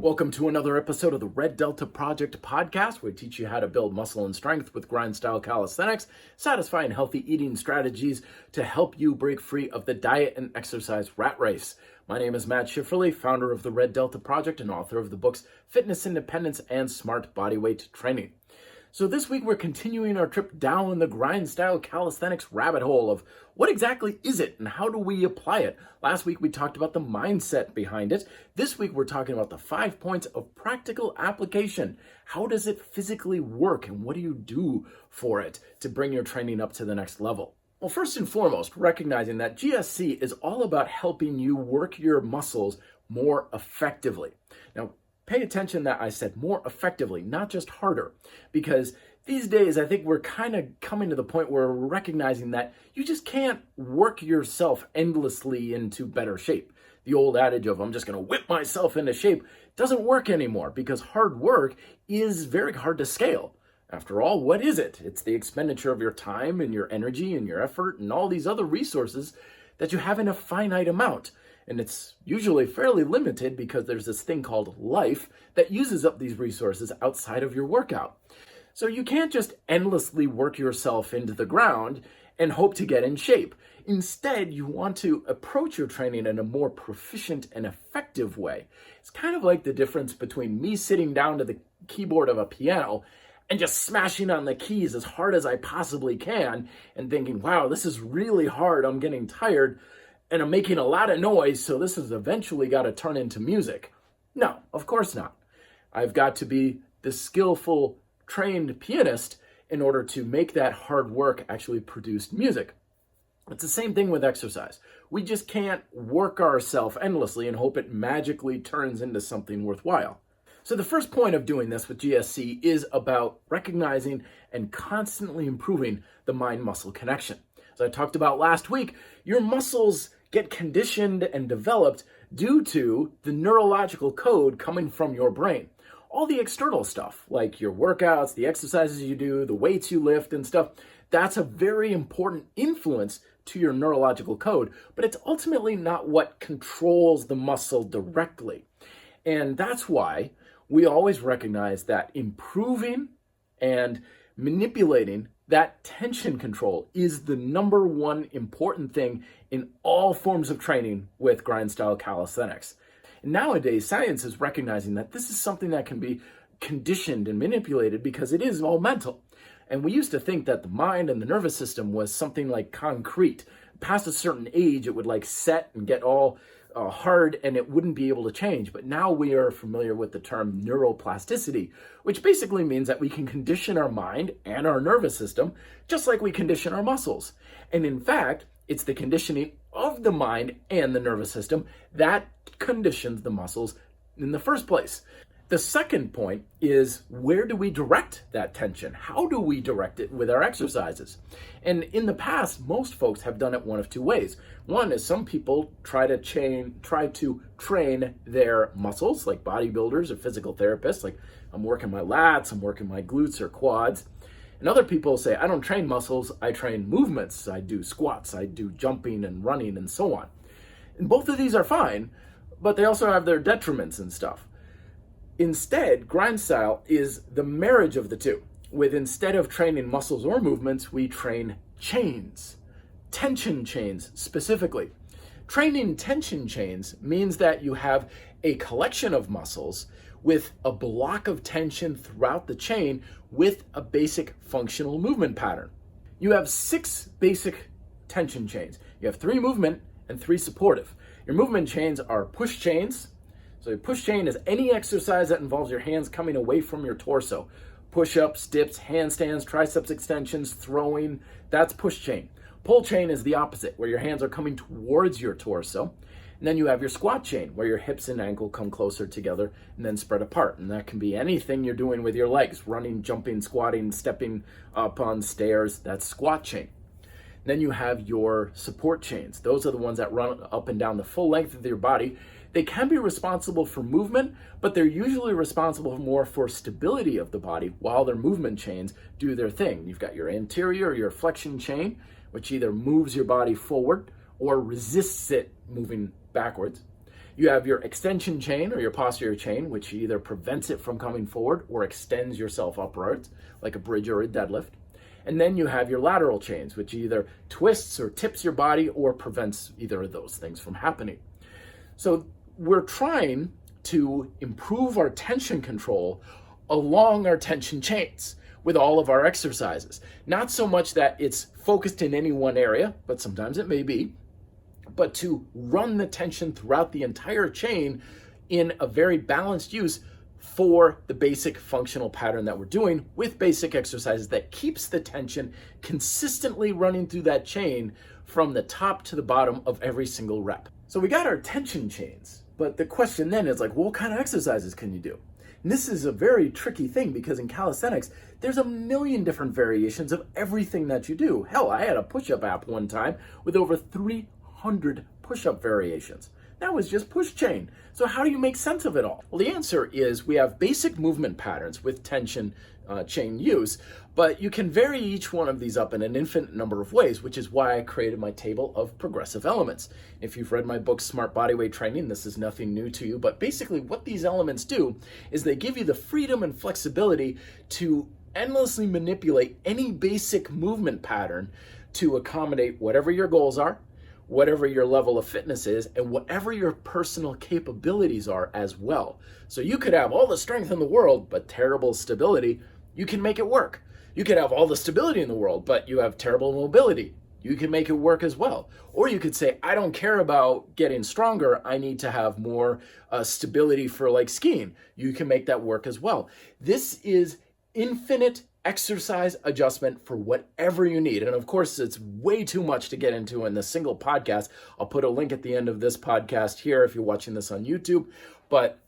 Welcome to another episode of the Red Delta Project podcast, where we teach you how to build muscle and strength with grind-style calisthenics, satisfying healthy eating strategies to help you break free of the diet and exercise rat race. My name is Matt Schifferly, founder of the Red Delta Project and author of the books Fitness Independence and Smart Bodyweight Training. So this week we're continuing our trip down the grind-style calisthenics rabbit hole of what exactly is it and how do we apply it. Last week we talked about the mindset behind it. This week we're talking about the 5 points of practical application. How does it physically work and what do you do for it to bring your training up to the next level? Well, first and foremost, recognizing that GSC is all about helping you work your muscles more effectively. Now, pay attention that I said more effectively, not just harder, because these days I think we're kind of coming to the point where we're recognizing that you just can't work yourself endlessly into better shape. The old adage of I'm just going to whip myself into shape doesn't work anymore because hard work is very hard to scale. After all, what is it? It's the expenditure of your time and your energy and your effort and all these other resources that you have in a finite amount. And it's usually fairly limited because there's this thing called life that uses up these resources outside of your workout. So you can't just endlessly work yourself into the ground and hope to get in shape. Instead, you want to approach your training in a more proficient and effective way. It's kind of like the difference between me sitting down to the keyboard of a piano and just smashing on the keys as hard as I possibly can and thinking, wow, this is really hard, I'm getting tired, and I'm making a lot of noise, so this has eventually got to turn into music. No, of course not. I've got to be the skillful, trained pianist in order to make that hard work actually produce music. It's the same thing with exercise. We just can't work ourselves endlessly and hope it magically turns into something worthwhile. So the first point of doing this with GSC is about recognizing and constantly improving the mind-muscle connection. As I talked about last week, your muscles get conditioned and developed due to the neurological code coming from your brain. All the external stuff, like your workouts, the exercises you do, the weights you lift and stuff, that's a very important influence to your neurological code, but it's ultimately not what controls the muscle directly. And that's why we always recognize that improving and manipulating that tension control is the number one important thing in all forms of training with grind-style calisthenics. And nowadays, science is recognizing that this is something that can be conditioned and manipulated because it is all mental. And we used to think that the mind and the nervous system was something like concrete. Past a certain age, it would like set and get all hard and it wouldn't be able to change. But now we are familiar with the term neuroplasticity, which basically means that we can condition our mind and our nervous system just like we condition our muscles. And in fact, it's the conditioning of the mind and the nervous system that conditions the muscles in the first place. The second point is, where do we direct that tension? How do we direct it with our exercises? And in the past, most folks have done it one of two ways. One is some people try to train their muscles, like bodybuilders or physical therapists, like I'm working my lats, I'm working my glutes or quads. And other people say, I don't train muscles, I train movements. I do squats, I do jumping and running and so on. And both of these are fine, but they also have their detriments and stuff. Instead, grind style is the marriage of the two. With instead of training muscles or movements, we train chains, tension chains specifically. Training tension chains means that you have a collection of muscles with a block of tension throughout the chain with a basic functional movement pattern. You have 6 basic tension chains. You have 3 movement and 3 supportive. Your movement chains are push chains. So a push chain is any exercise that involves your hands coming away from your torso. Push-ups, dips, handstands, triceps extensions, throwing, that's push chain. Pull chain is the opposite, where your hands are coming towards your torso. And then you have your squat chain, where your hips and ankle come closer together and then spread apart. And that can be anything you're doing with your legs, running, jumping, squatting, stepping up on stairs, that's squat chain. Then you have your support chains. Those are the ones that run up and down the full length of your body. They can be responsible for movement, but they're usually responsible more for stability of the body while their movement chains do their thing. You've got your anterior or your flexion chain, which either moves your body forward or resists it moving backwards. You have your extension chain or your posterior chain, which either prevents it from coming forward or extends yourself upwards, like a bridge or a deadlift. And then you have your lateral chains, which either twists or tips your body or prevents either of those things from happening. So we're trying to improve our tension control along our tension chains with all of our exercises. Not so much that it's focused in any one area, but sometimes it may be, but to run the tension throughout the entire chain in a very balanced use for the basic functional pattern that we're doing with basic exercises that keeps the tension consistently running through that chain from the top to the bottom of every single rep. So we got our tension chains, but the question then is like, well, what kind of exercises can you do? And this is a very tricky thing because in calisthenics, there's a million different variations of everything that you do. Hell, I had a push-up app one time with over 300 push-up variations. That was just push chain. So how do you make sense of it all? Well, the answer is we have basic movement patterns with tension chain use, but you can vary each one of these up in an infinite number of ways, which is why I created my table of progressive elements. If you've read my book, Smart Bodyweight Training, this is nothing new to you, but basically what these elements do is they give you the freedom and flexibility to endlessly manipulate any basic movement pattern to accommodate whatever your goals are, whatever your level of fitness is, and whatever your personal capabilities are as well. So you could have all the strength in the world, but terrible stability. You can make it work. You could have all the stability in the world, but you have terrible mobility. You can make it work as well. Or you could say, I don't care about getting stronger. I need to have more stability for like skiing. You can make that work as well. This is infinite exercise adjustment for whatever you need. And of course, it's way too much to get into in this single podcast. I'll put a link at the end of this podcast here if you're watching this on YouTube. But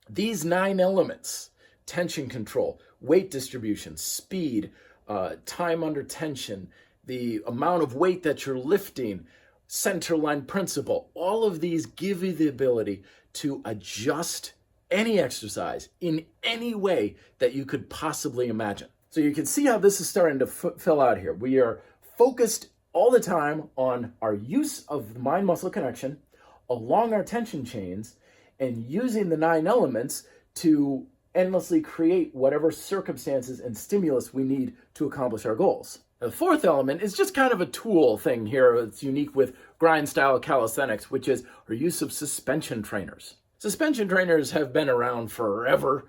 these 9 elements, tension control, weight distribution, speed, time under tension, the amount of weight that you're lifting, center line principle, all of these give you the ability to adjust any exercise in any way that you could possibly imagine. So you can see how this is starting to fill out here. We are focused all the time on our use of the mind-muscle connection along our tension chains and using the 9 elements to endlessly create whatever circumstances and stimulus we need to accomplish our goals. The 4th element is just kind of a tool thing here. It's unique with grind style calisthenics, which is our use of suspension trainers. Suspension trainers have been around forever,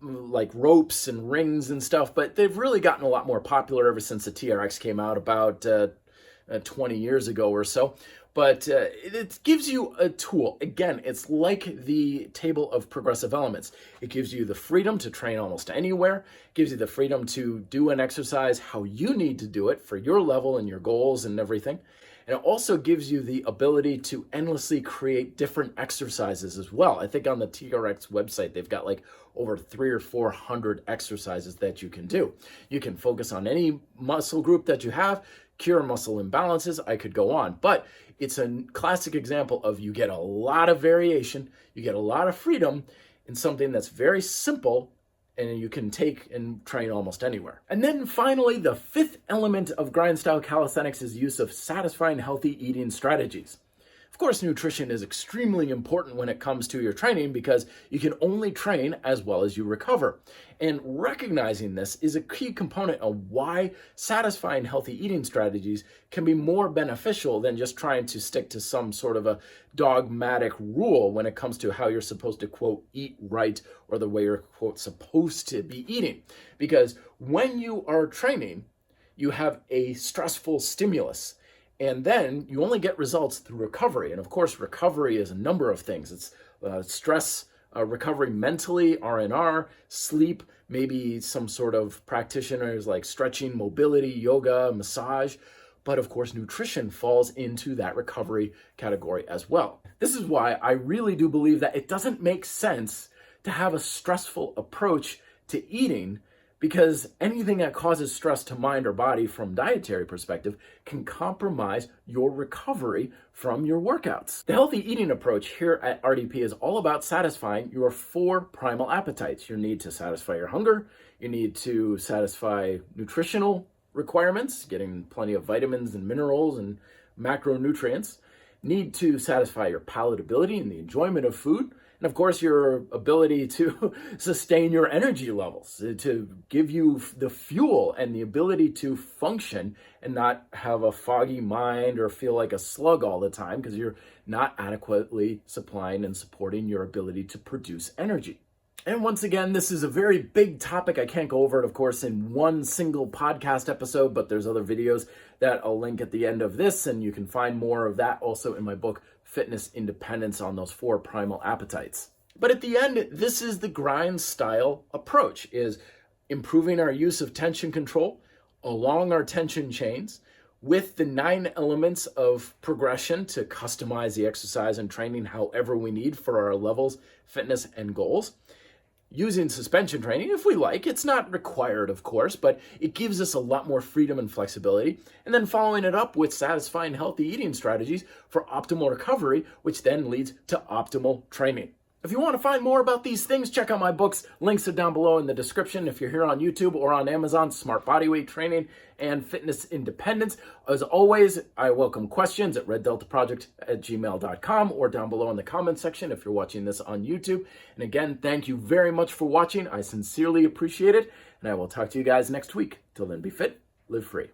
like ropes and rings and stuff, but they've really gotten a lot more popular ever since the TRX came out about 20 years ago or so. But it gives you a tool. Again, it's like the table of progressive elements. It gives you the freedom to train almost anywhere. It gives you the freedom to do an exercise how you need to do it for your level and your goals and everything. And it also gives you the ability to endlessly create different exercises as well. I think on the TRX website, they've got like over 300 or 400 exercises that you can do. You can focus on any muscle group that you have, cure muscle imbalances. I could go on, but it's a classic example of you get a lot of variation, you get a lot of freedom in something that's very simple and you can take and train almost anywhere. And then finally, the 5th element of grind style calisthenics is use of satisfying healthy eating strategies. Of course, nutrition is extremely important when it comes to your training because you can only train as well as you recover. And recognizing this is a key component of why satisfying healthy eating strategies can be more beneficial than just trying to stick to some sort of a dogmatic rule when it comes to how you're supposed to, quote, eat right or the way you're, quote, supposed to be eating. Because when you are training, you have a stressful stimulus. And then you only get results through recovery. And of course, recovery is a number of things. It's stress recovery mentally, R&R, sleep, maybe some sort of practitioners like stretching, mobility, yoga, massage. But of course, nutrition falls into that recovery category as well. This is why I really do believe that it doesn't make sense to have a stressful approach to eating, because anything that causes stress to mind or body from dietary perspective can compromise your recovery from your workouts. The healthy eating approach here at RDP is all about satisfying your 4 primal appetites. Your need to satisfy your hunger, you need to satisfy nutritional requirements, getting plenty of vitamins and minerals and macronutrients. need to satisfy your palatability and the enjoyment of food, and of course, your ability to sustain your energy levels, to give you the fuel and the ability to function and not have a foggy mind or feel like a slug all the time because you're not adequately supplying and supporting your ability to produce energy. And once again, this is a very big topic. I can't go over it, of course, in one single podcast episode, but there's other videos that I'll link at the end of this, and you can find more of that also in my book, Fitness Independence, on those 4 primal appetites. But at the end, this is the grind style approach, is improving our use of tension control along our tension chains with the 9 elements of progression to customize the exercise and training however we need for our levels, fitness, and goals. Using suspension training, if we like. It's not required, of course, but it gives us a lot more freedom and flexibility. And then following it up with satisfying healthy eating strategies for optimal recovery, which then leads to optimal training. If you want to find more about these things, check out my books. Links are down below in the description. If you're here on YouTube or on Amazon, Smart Bodyweight Training and Fitness Independence. As always, I welcome questions at reddeltaproject@gmail.com or down below in the comment section if you're watching this on YouTube. And again, thank you very much for watching. I sincerely appreciate it. And I will talk to you guys next week. Till then, be fit, live free.